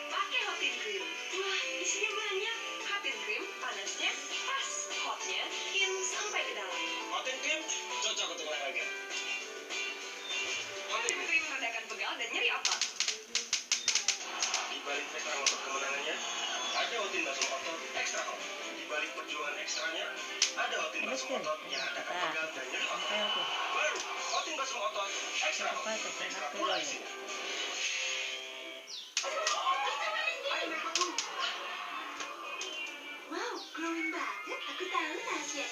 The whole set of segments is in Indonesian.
Pakai Hotin Cream. Wah, isinya banyak. Hotin Cream panasnya pas, hotnya in sampai ke dalam. Hotin Cream cocok untuk olahraga. Hotin Cream meredakan pegal dan nyeri otot. Di balik veteran untuk kemenangannya, ada Hotin Basum Otot Extra Hot. Di balik perjuangan ekstranya, ada Hotin Basum Otot yang redakan pegal dan nyeri otot. Baru Hotin Basum Otot Extra Hot. Extra pula isinya. Wow, glowing banget. Aku tahu rahasianya.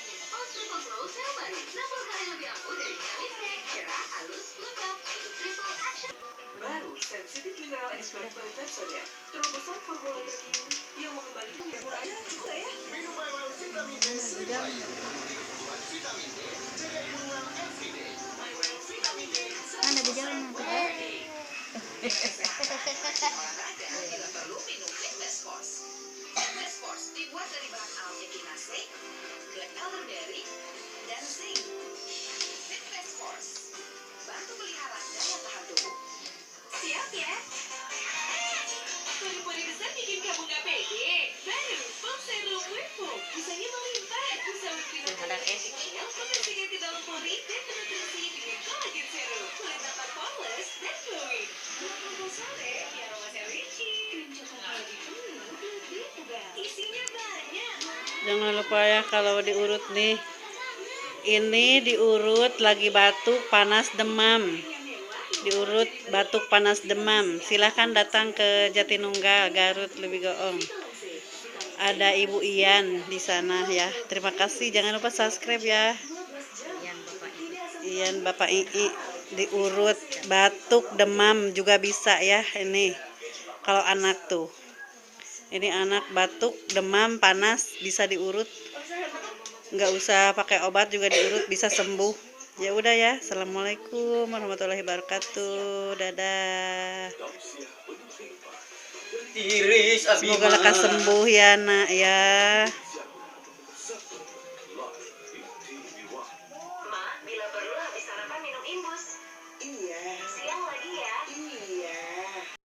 Triple Glow Serum baru 60 kali lebih ampuh dari Vitamin C. Cerah, halus, lengkap untuk triple action. Baru Sensitive Mineral Extract by Sodium. Terobosan formula terkini yang mengembalikan murahnya juga ya. Minum Mylan Vitamin D. Vitamin D. Jaga imunitas everyday. Mylan Vitamin D. Mana berjalan nanti? Olahraga bila perlu minum Fitness Force. Fitness Force dibuat dari bahan alga kinase, black elderberry, dan zinc. Fitness Force bantu pelihara daya tahan tubuh. Siap ya? Pori-pori besar bikin kamu nggak pede. Baru Foam Serum Whirlpool, busanya melimpah, bisa berpindah kecil, potensi ganti dalam pori dan penetrasi dengan kolagen serum, kulit tampak polos dan glowing. Buat sore, ya aromasnya Richie, krim coklat lebih lebih tebal, isinya banyak. Jangan lupa ya kalau diurut nih. Ini diurut lagi batuk, panas, demam. Diurut batuk, panas, demam. Silahkan datang ke Jatinunggal, Garut, Lebih Goong. Ada Ibu Ian di sana ya. Terima kasih. Jangan lupa subscribe ya. Ian Bapak Ii. Diurut batuk, demam juga bisa ya. Ini kalau anak tuh. Ini anak batuk, demam, panas bisa diurut. Nggak usah pakai obat juga diurut, bisa sembuh. Ya udah ya. Assalamualaikum warahmatullahi wabarakatuh. Dadah. Iris Abimana. Semoga lekas sembuh ya nak ya.